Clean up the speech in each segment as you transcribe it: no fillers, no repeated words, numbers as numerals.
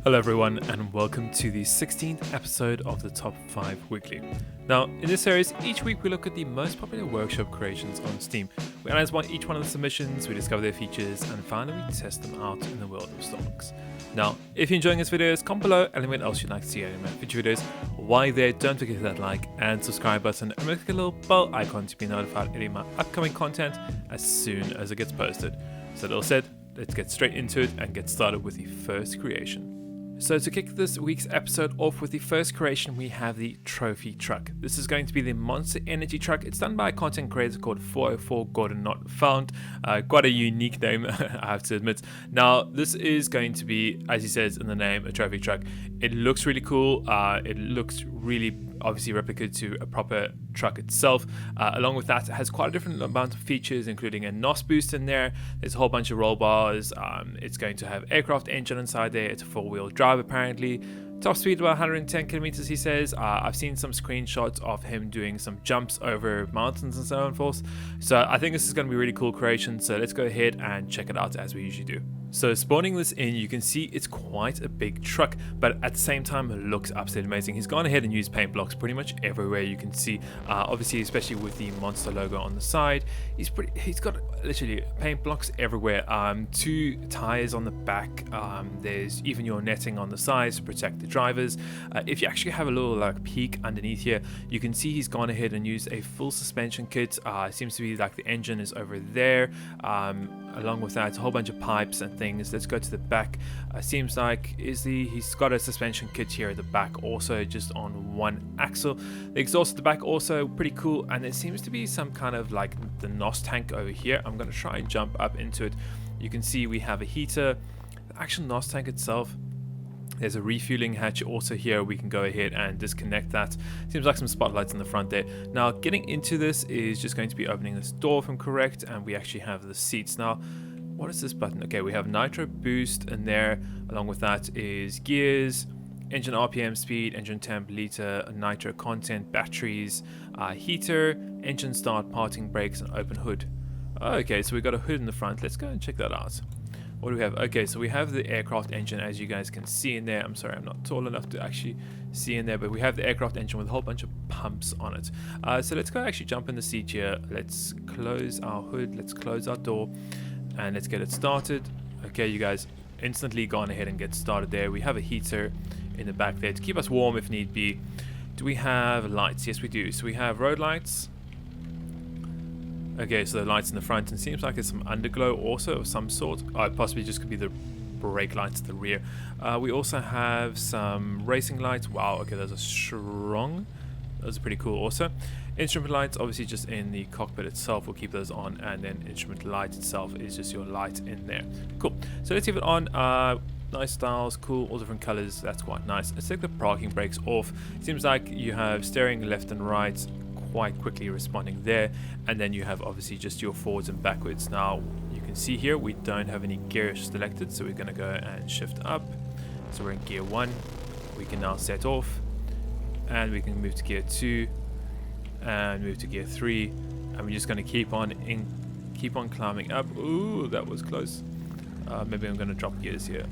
Hello everyone and welcome to the 16th episode of the Top 5 Weekly. Now, in this series, each week we look at the most popular workshop creations on Steam. We analyze each one of the submissions, we discover their features, and finally we test them out in the world of Stormworks. Now, if you're enjoying this videos, comment below and anything else you'd like to see in my future videos. While there, don't forget to hit that like and subscribe button and click the little bell icon to be notified of any of my upcoming content as soon as it gets posted. So that all said, let's get straight into it and get started with the first creation. So to kick this week's episode off with the first creation, we have the trophy truck. This is going to be the Monster Energy truck. It's done by a content creator called 404 Gordon Not Found. Quite a unique name, I have to admit. Now, this is going to be, as he says in the name, a trophy truck. It looks really cool. It looks really obviously replicated to a proper truck itself. Along with that, it has quite a different amount of features, including a NOS boost in there. There's a whole bunch of roll bars. It's going to have aircraft engine inside there. It's a four-wheel drive apparently. Top speed about 110 kilometers, he says. I've seen some screenshots of him doing some jumps over mountains and so on forth. So I think this is going to be a really cool creation. So let's go ahead and check it out as we usually do. So spawning this in, you can see it's quite a big truck, but at the same time it looks absolutely amazing. He's gone ahead and used paint blocks pretty much everywhere you can see. Obviously, especially with the monster logo on the side, he's got literally paint blocks everywhere. Two tires on the back. There's even your netting on the sides to protect the drivers. If you actually have a little peek underneath here, you can see he's gone ahead and used a full suspension kit. It seems to be like the engine is over there. Along with that, a whole bunch of pipes and things. Let's go to the back. Seems like he's got a suspension kit here at the back, also just on one axle. The exhaust at the back also pretty cool, and there seems to be some kind of like the NOS tank over here. I'm going to try and jump up into it. You can see we have a heater, the actual NOS tank itself. There's a refueling hatch also here. We can go ahead and disconnect that. Seems like some spotlights in the front there. Now, getting into this is just going to be opening this door if I'm correct, and we actually have the seats. Now, what is this button? Okay, we have nitro boost in there. Along with that is gears, engine RPM speed, engine temp, liter, nitro content, batteries, heater, engine start, parting brakes, and open hood. Okay, so we got a hood in the front. Let's go and check that out. What do we have? Okay, so we have the aircraft engine, as you guys can see in there. I'm sorry, I'm not tall enough to actually see in there, but we have the aircraft engine with a whole bunch of pumps on it. So let's go actually jump in the seat here. Let's close our hood, let's close our door, and let's get it started. Okay, you guys, instantly gone ahead and get started there. We have a heater in the back there to keep us warm if need be. Do we have lights? Yes, we do. So we have road lights. Okay, so the lights in the front, and seems like there's some underglow also of some sort. It possibly just could be the brake lights at the rear. We also have some racing lights. Wow, okay, those are strong. Those are pretty cool also. Instrument lights, obviously just in the cockpit itself, we'll keep those on, and then instrument light itself is just your light in there. Cool, so let's leave it on. Nice styles, cool, all different colors, that's quite nice. Let's take the parking brakes off. Seems like you have steering left and right, quite quickly responding there, and then you have obviously just your forwards and backwards. Now you can see here we don't have any gears selected, so we're going to go and shift up. So we're in gear 1. We can now set off, and we can move to gear 2 and move to gear 3, and we're just going to keep on climbing up. Ooh, that was close. Maybe I'm going to drop gears here.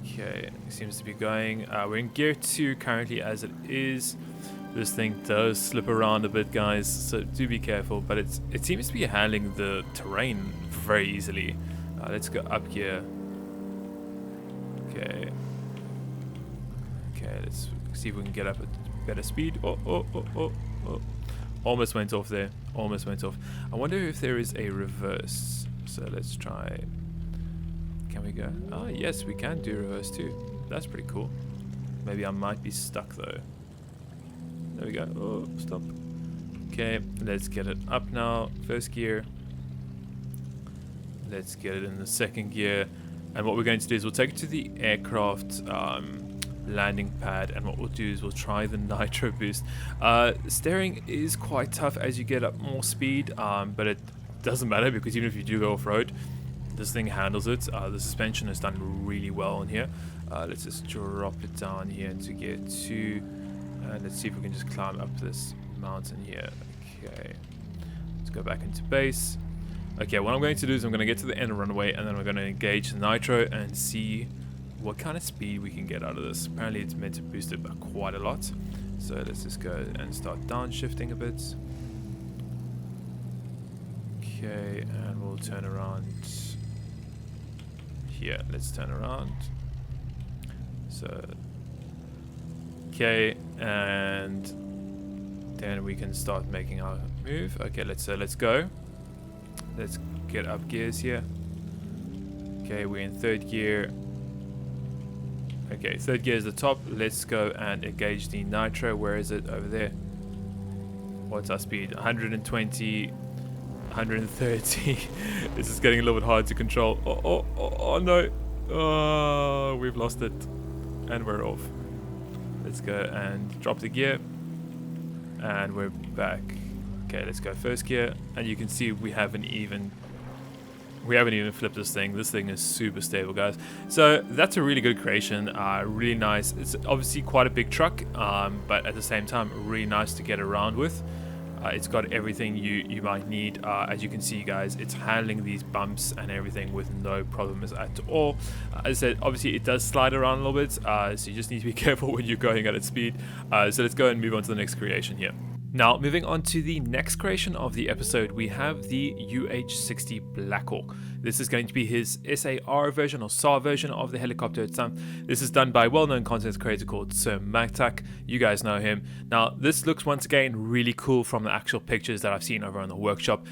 Okay, seems to be going. We're in gear 2 currently as it is. This thing does slip around a bit, guys, so do be careful, but it seems to be handling the terrain very easily. Let's go up here. Okay, let's see if we can get up at better speed. Oh. Almost went off there. Almost went off. I wonder if there is a reverse. So let's try. Can we go? Oh, yes, we can do reverse too. That's pretty cool. Maybe I might be stuck though. There we go. Oh, stop. Okay, let's get it up now. First gear. Let's get it in the second gear. And what we're going to do is we'll take it to the aircraft landing pad, and what we'll do is we'll try the nitro boost. Steering is quite tough as you get up more speed, but it doesn't matter because even if you do go off-road, this thing handles it. The suspension is done really well in here. Let's just drop it down here into gear 2. And let's see if we can just climb up this mountain here. Okay, let's go back into base. Okay, what I'm going to do is I'm going to get to the end runway, and then we're going to engage the nitro and see what kind of speed we can get out of this. Apparently it's meant to boost it by quite a lot. So let's just go and start downshifting a bit. Okay, and we'll turn around here. Let's turn around. So, okay, and then we can start making our move. Okay, let's go. Let's get up gears here. Okay, we're in third gear. Okay, third gear is the top. Let's go and engage the nitro. Where is it? Over there. What's our speed? 120, 130. This is getting a little bit hard to control. Oh no. Oh, we've lost it. And we're off. Let's go and drop the gear. And we're back. Okay, let's go first gear. And you can see we haven't even flipped this thing. This thing is super stable, guys. So that's a really good creation. Really nice. It's obviously quite a big truck, but at the same time really nice to get around with. It's got everything you might need. As you can see, guys, it's handling these bumps and everything with no problems at all. As I said, obviously it does slide around a little bit, so you just need to be careful when you're going at its speed. So let's go and move on to the next creation here. Now, moving on to the next creation of the episode, we have the UH-60 Blackhawk. This is going to be his SAR version or SAR version of the helicopter itself. This is done by a well-known content creator called Sir Magtac. You guys know him. Now, this looks once again really cool from the actual pictures that I've seen over on the workshop.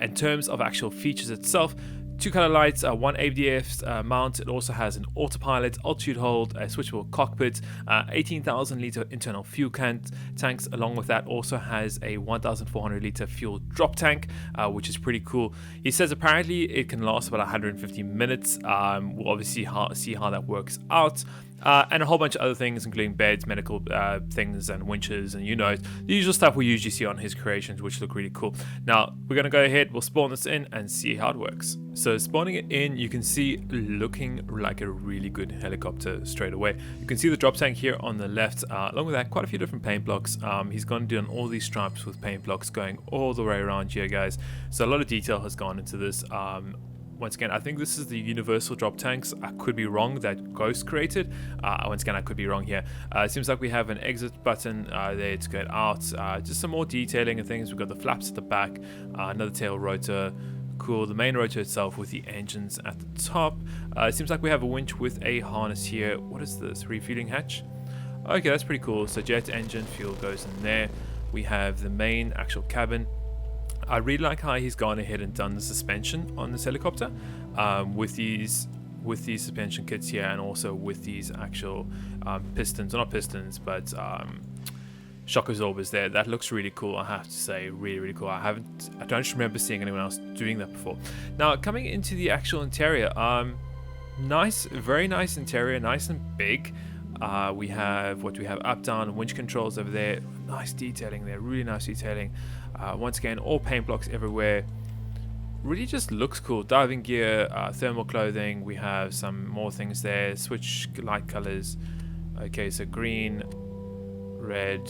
In terms of actual features itself, 2 color lights, 1 ABDF mount. It also has an autopilot, altitude hold, a switchable cockpit, 18,000 litre internal fuel tanks. Along with that, also has a 1,400 litre fuel drop tank, which is pretty cool. He says apparently it can last about 150 minutes. We'll obviously see how that works out. And a whole bunch of other things, including beds, medical things, and winches, and the usual stuff we usually see on his creations, which look really cool. Now, we're going to go ahead, we'll spawn this in and see how it works. So spawning it in, you can see looking like a really good helicopter straight away. You can see the drop tank here on the left, along with that, quite a few different paint blocks. He's gone down all these stripes with paint blocks going all the way around here, guys. So a lot of detail has gone into this. Once again, I think this is the universal drop tanks. I could be wrong, that Ghost created. Once again, I could be wrong here. It seems like we have an exit button there to get out. Just some more detailing and things. We've got the flaps at the back, another tail rotor. Cool. The main rotor itself with the engines at the top. It seems like we have a winch with a harness here. What is this? Refueling hatch? Okay, that's pretty cool. So jet engine fuel goes in there. We have the main actual cabin. I really like how he's gone ahead and done the suspension on this helicopter with these suspension kits here, and also with these actual pistons, or not pistons, but shock absorbers there. That looks really cool, I have to say. Really cool. I don't remember seeing anyone else doing that before. Now, coming into the actual interior, nice, very nice interior, nice and big. We have up, down, winch controls over there. Nice detailing there, really nice detailing. Once again, all paint blocks everywhere. Really just looks cool. Diving gear, thermal clothing. We have some more things there. Switch light colors. Okay, so green, red.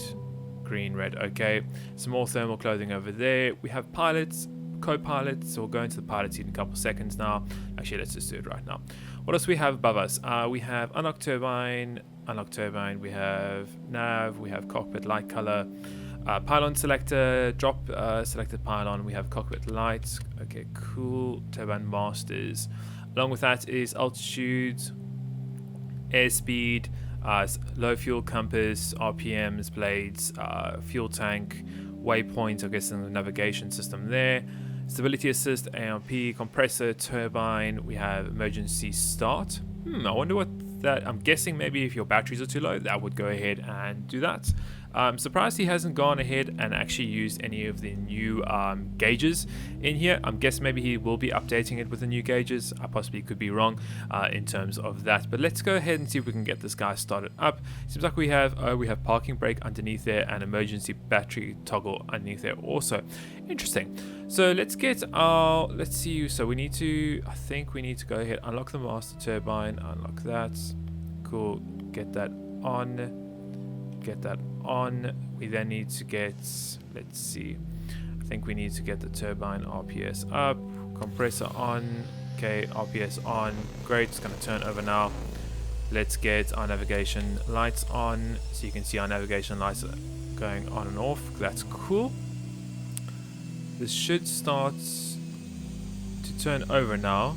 Okay, some more thermal clothing over there. We have pilots, co-pilots. So we'll go into the pilot seat in a couple seconds now. Actually, let's just do it right now. What else we have above us? We have unlocked turbine. We have nav. We have cockpit light color. Pylon selector, drop selected pylon. We have cockpit lights. Okay, cool. Turbine masters. Along with that is altitude, airspeed, low fuel compass, RPMs, blades, fuel tank, waypoint, I guess in the navigation system there. Stability assist, AMP, compressor, turbine. We have emergency start. I wonder what that, I'm guessing maybe if your batteries are too low, that would go ahead and do that. I'm surprised he hasn't gone ahead and actually used any of the new gauges in here. I'm guessing maybe he will be updating it with the new gauges. I possibly could be wrong in terms of that. But let's go ahead and see if we can get this guy started up. Seems like we have parking brake underneath there and emergency battery toggle underneath there also. Interesting. So let's get our, let's see. So I think we need to go ahead, unlock the master turbine, unlock that. Cool. Get that on. We then need to get, let's see, I think we need to get the turbine RPS up, compressor on. Okay, RPS on. Great, it's going to turn over now. Let's get our navigation lights on, so you can see our navigation lights going on and off. That's cool. This should start to turn over now.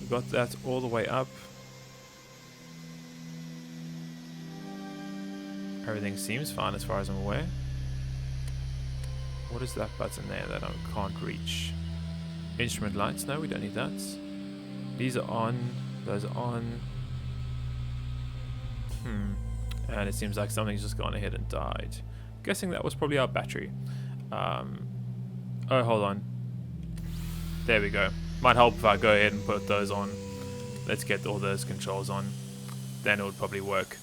We got that all the way up. Everything seems fine as far as I'm aware. What is that button there that I can't reach? Instrument lights, no, we don't need that. These are on, those are on. And it seems like something's just gone ahead and died. Guessing that was probably our battery. Oh, hold on. There we go. Might help if I go ahead and put those on. Let's get all those controls on. Then it would probably work.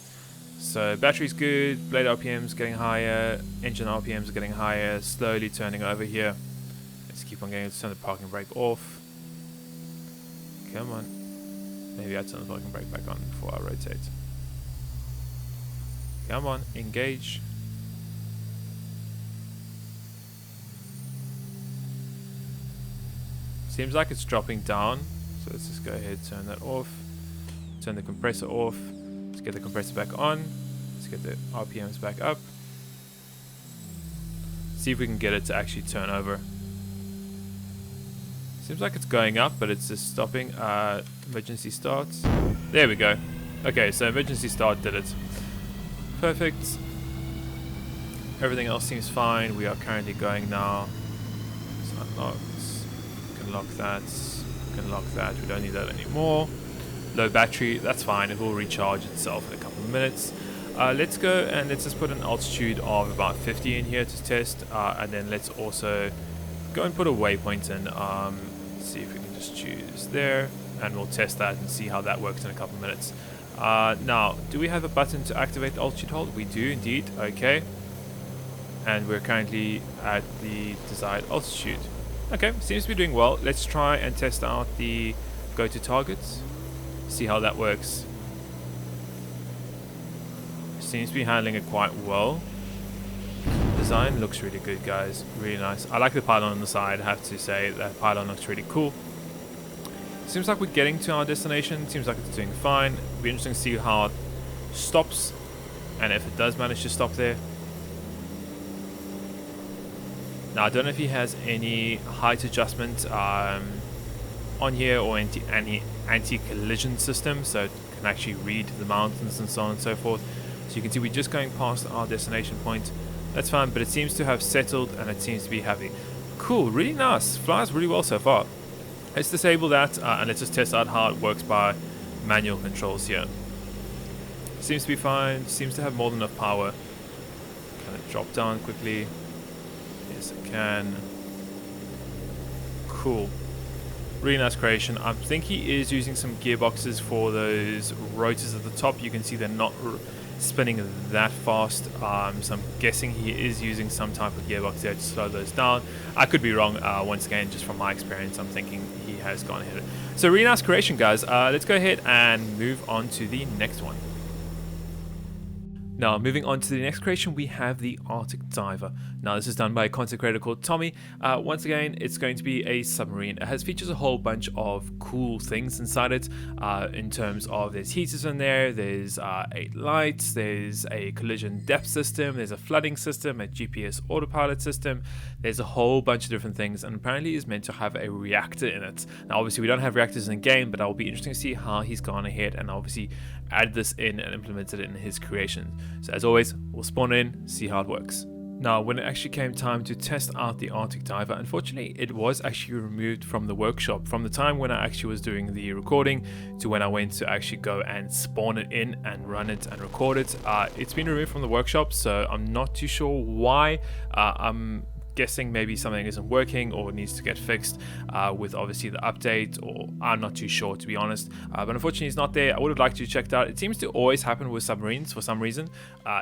So battery's good, blade RPM's getting higher, engine RPM's getting higher, slowly turning over here. Let's keep on getting to turn the parking brake off. Come on. Maybe I turn the parking brake back on before I rotate. Come on, engage. Seems like it's dropping down, so let's just go ahead and turn that off. Turn the compressor off. Let's get the compressor back on. Let's get the RPMs back up. See if we can get it to actually turn over. Seems like it's going up, but it's just stopping. Emergency start. There we go. Okay, so emergency start did it. Perfect. Everything else seems fine. We are currently going now. It's unlocked. We can lock that. We can lock that. We don't need that anymore. Low battery. That's fine. It will recharge itself in a couple of minutes. Let's go and let's just put an altitude of about 50 in here to test. And then let's also go and put a waypoint in. See if we can just choose there. And we'll test that and see how that works in a couple of minutes. Now, do we have a button to activate the altitude hold? We do indeed. Okay. And we're currently at the desired altitude. Okay, seems to be doing well. Let's try and test out the go to targets. See how that works. Seems to be handling it quite well. Design looks really good, guys. Really nice. I like the pylon on the side. I have to say that pylon looks really cool. Seems like we're getting to our destination. Seems like it's doing fine. It'll be interesting to see how it stops and if it does manage to stop there. Now, I don't know if he has any height adjustment on here or any anti-collision system, so it can actually read the mountains and so on and so forth. So you can see we're just going past our destination point. That's fine, but it seems to have settled and it seems to be happy. Cool, really nice. Flies really well so far. Let's disable that and let's just test out how it works by manual controls here. Seems to be fine. Seems to have more than enough power. Can it drop down quickly? Yes, it can. Cool. Really nice creation. I think he is using some gearboxes for those rotors at the top. You can see they're not spinning that fast, so I'm guessing he is using some type of gearbox there to slow those down. I could be wrong. Once again, just from my experience, I'm thinking he has gone ahead. So really nice creation, guys. Let's go ahead and move on to the next one. Now, moving on to the next creation, we have the Arctic Diver. Now, this is done by a content creator called Tomi. Once again, it's going to be a submarine. It features a whole bunch of cool things inside it, in terms of there's heaters in there, there's 8 lights, there's a collision depth system, there's a flooding system, a GPS autopilot system. There's a whole bunch of different things, and apparently is meant to have a reactor in it. Now, obviously, we don't have reactors in the game, but it will be interesting to see how he's gone ahead and obviously add this in and implemented it in his creation. So as always, we'll spawn in, see how it works. Now, when it actually came time to test out the Arctic Diver, unfortunately, it was actually removed from the workshop. From the time when I actually was doing the recording to when I went to actually go and spawn it in and run it and record it, it's been removed from the workshop, so I'm not too sure why. I'm guessing maybe something isn't working or needs to get fixed with obviously the update, or I'm not too sure, to be honest, but unfortunately it's not there. I would have liked to check it out. It seems to always happen with submarines for some reason.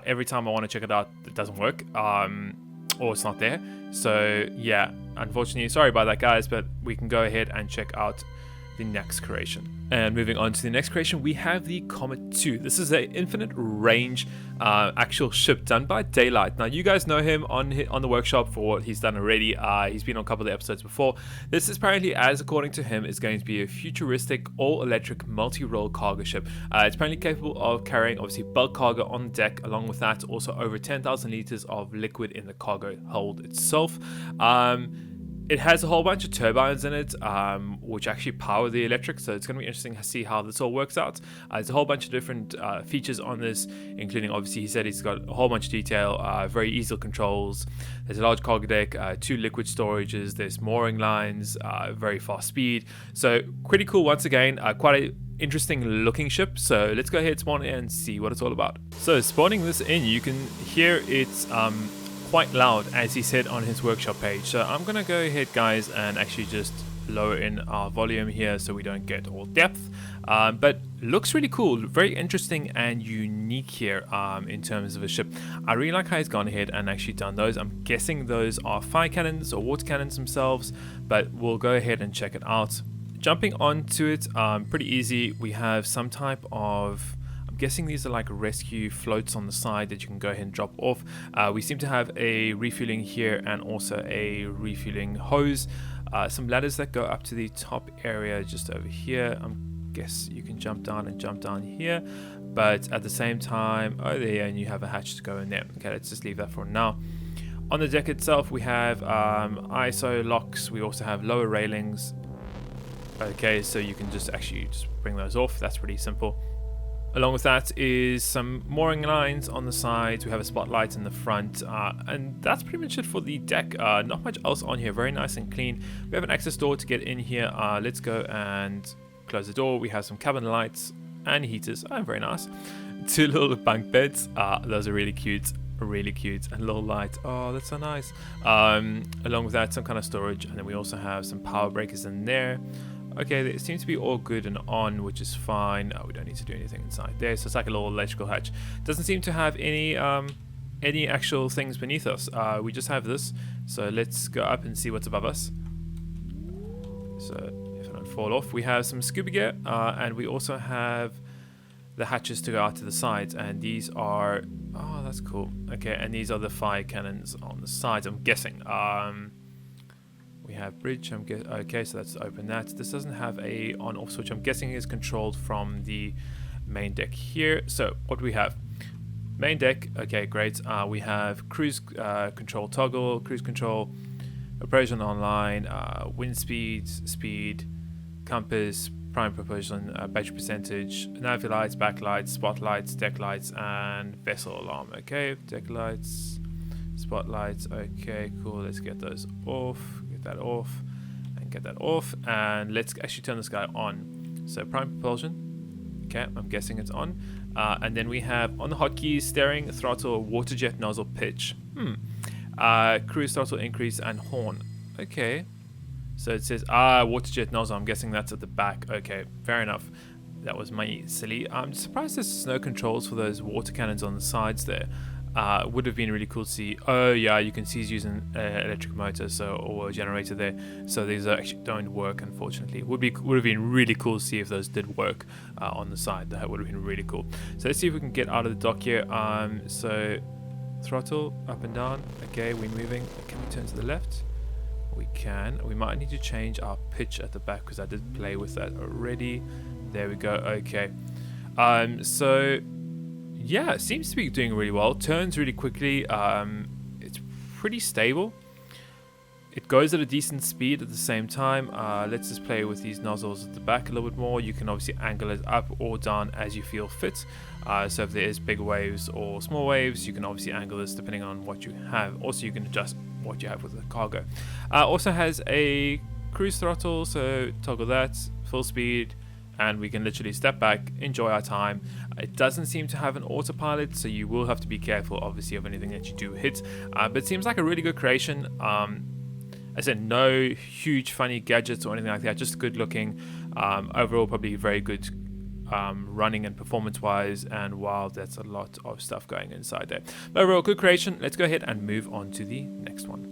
Every time I want to check it out, it doesn't work, or it's not there. So yeah, unfortunately, sorry about that, guys, but we can go ahead and check out the next creation. And moving on to the next creation, we have the Comet 2. This is an infinite range actual ship done by Daylight. Now, you guys know him on the workshop for what he's done already. He's been on a couple of the episodes before. This is apparently, as according to him, is going to be a futuristic, all-electric, multi-role cargo ship. It's apparently capable of carrying, obviously, bulk cargo on deck. Along with that, also over 10,000 liters of liquid in the cargo hold itself. It has a whole bunch of turbines in it, which actually power the electric, so it's going to be interesting to see how this all works out. There's a whole bunch of different features on this, including, obviously, he said he's got a whole bunch of detail, very easy controls. There's a large cargo deck, 2 liquid storages, there's mooring lines, very fast speed. So pretty cool once again, quite a interesting looking ship. So let's go ahead, spawn in and see what it's all about. So spawning this in, you can hear it's quite loud, as he said on his workshop page. So I'm gonna go ahead, guys, and actually just lower in our volume here so we don't get all depth, but looks really cool, very interesting and unique here in terms of a ship. I really like how he's gone ahead and actually done those. I'm guessing those are fire cannons or water cannons themselves, but we'll go ahead and check it out. Jumping onto it, pretty easy. We have some type of, I'm guessing these are like rescue floats on the side that you can go ahead and drop off. We seem to have a refueling here and also a refueling hose. Some ladders that go up to the top area just over here. I guess you can jump down and jump down here, but at the same time, oh there, and you have a hatch to go in there. Okay, let's just leave that for now. On the deck itself, we have ISO locks. We also have lower railings. Okay, so you can just actually just bring those off. That's pretty simple. Along with that is some mooring lines on the sides. We have a spotlight in the front, and that's pretty much it for the deck. Not much else on here. Very nice and clean. We have an access door to get in here. Let's go and close the door. We have some cabin lights and heaters. Oh, very nice. 2 little bunk beds. Those are really cute. Really cute. And a little light. Oh, that's so nice. Along with that, some kind of storage, and then we also have some power breakers in there. Okay, it seems to be all good and on, which is fine. We don't need to do anything inside there, so it's like a little electrical hatch. Doesn't seem to have any actual things beneath us. We just have this, so let's go up and see what's above us. So if I don't fall off, we have some scuba gear, and we also have the hatches to go out to the sides, and these are, oh, that's cool. Okay, and these are the fire cannons on the sides, I'm guessing. We have bridge. Okay, so let's open that. This doesn't have a on-off switch. I'm guessing is controlled from the main deck here. So what do we have? Main deck. Okay, great. We have cruise control toggle, cruise control, propulsion online, wind speed, compass, prime propulsion, battery percentage, nav lights, backlights, spotlights, deck lights, and vessel alarm. Okay, deck lights, spotlights. Okay, cool. Let's get those off. That off and get that off, and let's actually turn this guy on. So prime propulsion, okay, I'm guessing it's on, and then we have on the hotkeys steering, throttle, water jet nozzle, pitch, cruise throttle increase, and horn. Okay, so it says water jet nozzle. I'm guessing that's at the back. Okay, fair enough. That was my silly. I'm surprised there's no controls for those water cannons on the sides there. Would have been really cool to see. Oh yeah, you can see he's using electric motor, so, or a generator there. So these actually don't work, unfortunately. Would have been really cool to see if those did work on the side. That would have been really cool. So let's see if we can get out of the dock here. So throttle up and down. Okay, we're moving. Can we turn to the left? We can. We might need to change our pitch at the back because I did play with that already. There we go. Okay. So yeah, it seems to be doing really well. Turns really quickly. It's pretty stable. It goes at a decent speed at the same time. Let's just play with these nozzles at the back a little bit more. You can obviously angle it up or down as you feel fit. So if there is big waves or small waves, you can obviously angle this depending on what you have. Also, you can adjust what you have with the cargo. Also has a cruise throttle, so toggle that, full speed, and we can literally step back, enjoy our time. It doesn't seem to have an autopilot, so you will have to be careful, obviously, of anything that you do hit. But it seems like a really good creation. I said no huge funny gadgets or anything like that, just good looking. Overall, probably very good running and performance-wise. And wow, that's a lot of stuff going inside there. But overall, good creation. Let's go ahead and move on to the next one.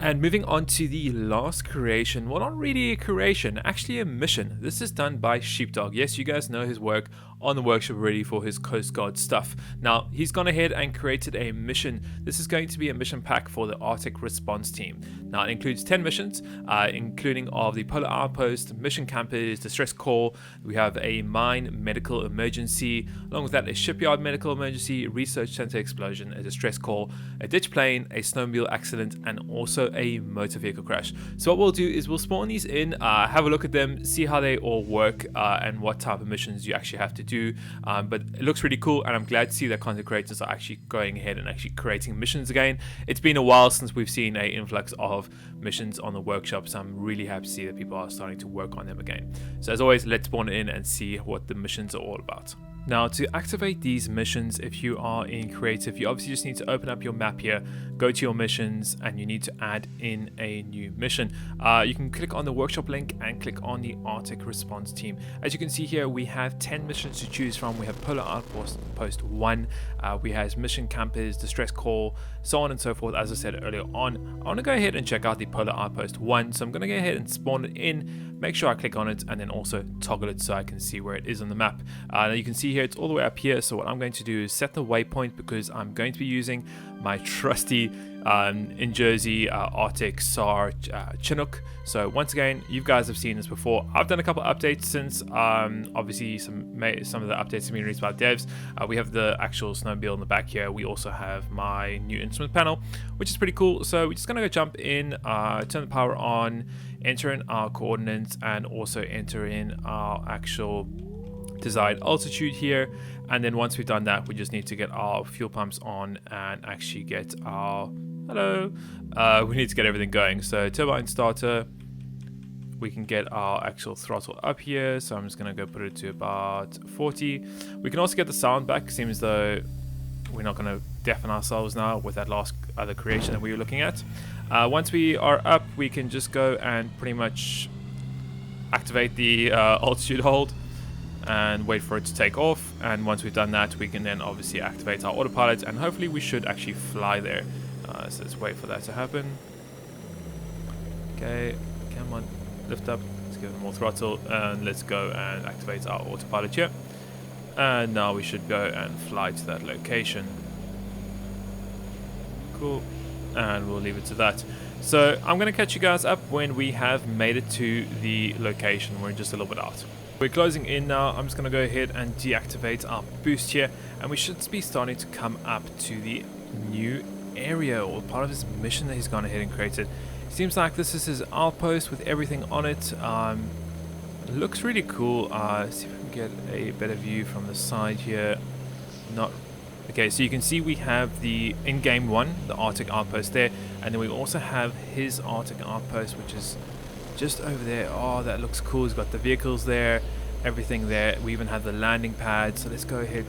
And moving on to the last creation, well, not really a creation, actually a mission. This is done by Sheepdog. Yes, you guys know his work on the workshop already for his Coast Guard stuff. Now, he's gone ahead and created a mission. This is going to be a mission pack for the Arctic Response Team. Now, it includes 10 missions, including of the Polar Outpost, Mission Campers, Distress Call. We have a mine medical emergency, along with that a shipyard medical emergency, research center explosion, a distress call, a ditch plane, a snowmobile accident, and also a motor vehicle crash. So what we'll do is we'll spawn these in, have a look at them, see how they all work, and what type of missions you actually have to do. But it looks really cool, and I'm glad to see that content creators are actually going ahead and actually creating missions again. It's been a while since we've seen an influx of missions on the workshop, so I'm really happy to see that people are starting to work on them again. So as always, let's spawn in and see what the missions are all about. Now, to activate these missions, if you are in creative, you obviously just need to open up your map here, go to your missions, and you need to add in a new mission. You can click on the workshop link and click on the Arctic Response Team. As you can see here, we have 10 missions to choose from. We have Polar Outpost 1, we have Mission Campers, Distress Call, so on and so forth. As I said earlier on, I want to go ahead and check out the Polar Outpost 1, so I'm going to go ahead and spawn it in, make sure I click on it, and then also toggle it so I can see where it is on the map. Now you can see here it's all the way up here, so what I'm going to do is set the waypoint, because I'm going to be using my trusty in Jersey Arctic SAR Chinook. So once again, you guys have seen this before. I've done a couple of updates since, obviously some of the updates have been released by devs. We have the actual snowmobile in the back here. We also have my new instrument panel, which is pretty cool. So we're just gonna go jump in, turn the power on, enter in our coordinates, and also enter in our actual desired altitude here. And then once we've done that, we just need to get our fuel pumps on and actually get our we need to get everything going. So turbine starter, we can get our actual throttle up here, so I'm just gonna go put it to about 40. We can also get the sound back. Seems though we're not gonna deafen ourselves now with that last other creation that we were looking at. Once we are up, we can just go and pretty much activate the altitude hold and wait for it to take off. And once we've done that, we can then obviously activate our autopilot, and hopefully we should actually fly there. So let's wait for that to happen. Okay, come on, lift up, let's give it more throttle, and let's go and activate our autopilot here. And now we should go and fly to that location. Cool, and we'll leave it to that. So I'm going to catch you guys up when we have made it to the location. We're just a little bit out. We're closing in now. I'm just going to go ahead and deactivate our boost here, and we should be starting to come up to the new area, or part of his mission that he's gone ahead and created. Seems like this is his outpost with everything on it. It looks really cool. Let's see if we can get a better view from the side here. Not okay, so you can see we have the in-game one, the Arctic outpost there, and then we also have his Arctic outpost, which is just over there. Oh, that looks cool. He's got the vehicles there, everything there. We even have the landing pad. So let's go ahead,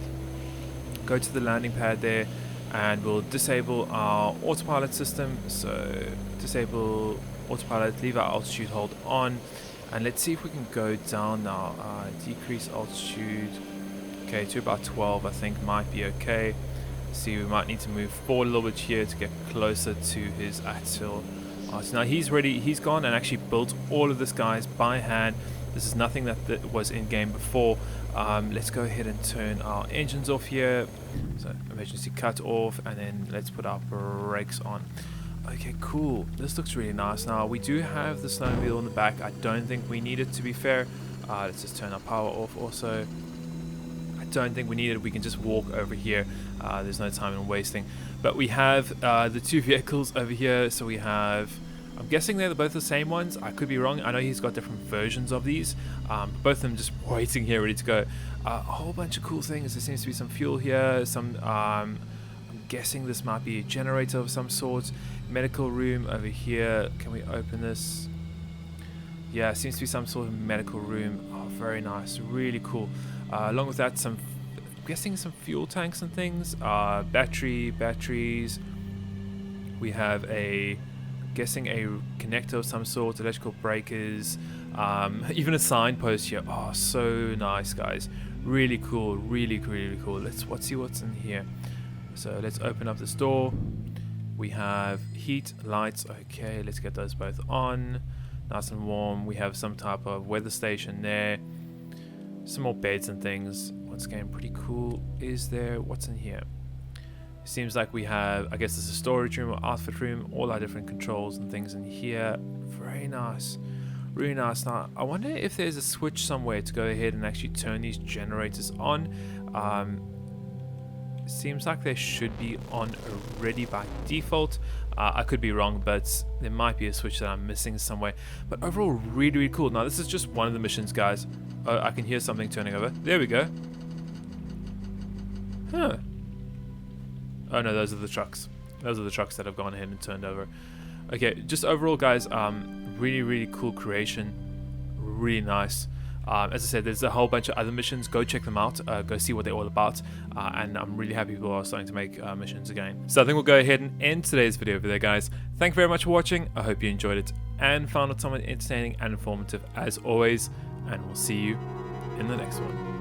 go to the landing pad there, and we'll disable our autopilot system. So disable autopilot, leave our altitude hold on, and let's see if we can go down now. Decrease altitude, okay, to about 12 I think might be okay. See, we might need to move forward a little bit here to get closer to his actual so now he's ready. He's gone and actually built all of this guys by hand. This is nothing that was in game before. Let's go ahead and turn our engines off here, so emergency cut off, and then let's put our brakes on. Okay, cool, this looks really nice. Now we do have the snowmobile in the back. I don't think we need it, to be fair. Let's just turn our power off also. I don't think we need it. We can just walk over here. There's no time in wasting. But we have the two vehicles over here. So we have, I'm guessing they're both the same ones. I could be wrong. I know he's got different versions of these. Both of them just waiting here, ready to go. A whole bunch of cool things. There seems to be some fuel here. Some, I'm guessing this might be a generator of some sort. Medical room over here. Can we open this? Yeah, seems to be some sort of medical room. Oh, very nice. Really cool. Along with that, I'm guessing some fuel tanks and things. Batteries. We have guessing a connector of some sort, electrical breakers, even a signpost here. Oh, so nice, guys. Really cool, really cool. Let's see what's in here. So let's open up this door. We have heat, lights. Okay, let's get those both on. Nice and warm. We have some type of weather station there. Some more beds and things. What's getting pretty cool is there. What's in here? Seems like we have, I guess this is a storage room or outfit room. All our different controls and things in here. Very nice. Really nice. Now, I wonder if there's a switch somewhere to go ahead and actually turn these generators on. Seems like they should be on already by default. I could be wrong, but there might be a switch that I'm missing somewhere. But overall, really, really cool. Now, this is just one of the missions, guys. Oh, I can hear something turning over. There we go. Huh. Oh, no, those are the trucks. Those are the trucks that have gone ahead and turned over. Okay, just overall, guys, really, really cool creation. Really nice. As I said, there's a whole bunch of other missions. Go check them out. Go see what they're all about. And I'm really happy people are starting to make missions again. So I think we'll go ahead and end today's video over there, guys. Thank you very much for watching. I hope you enjoyed it and found it somewhat entertaining and informative as always. And we'll see you in the next one.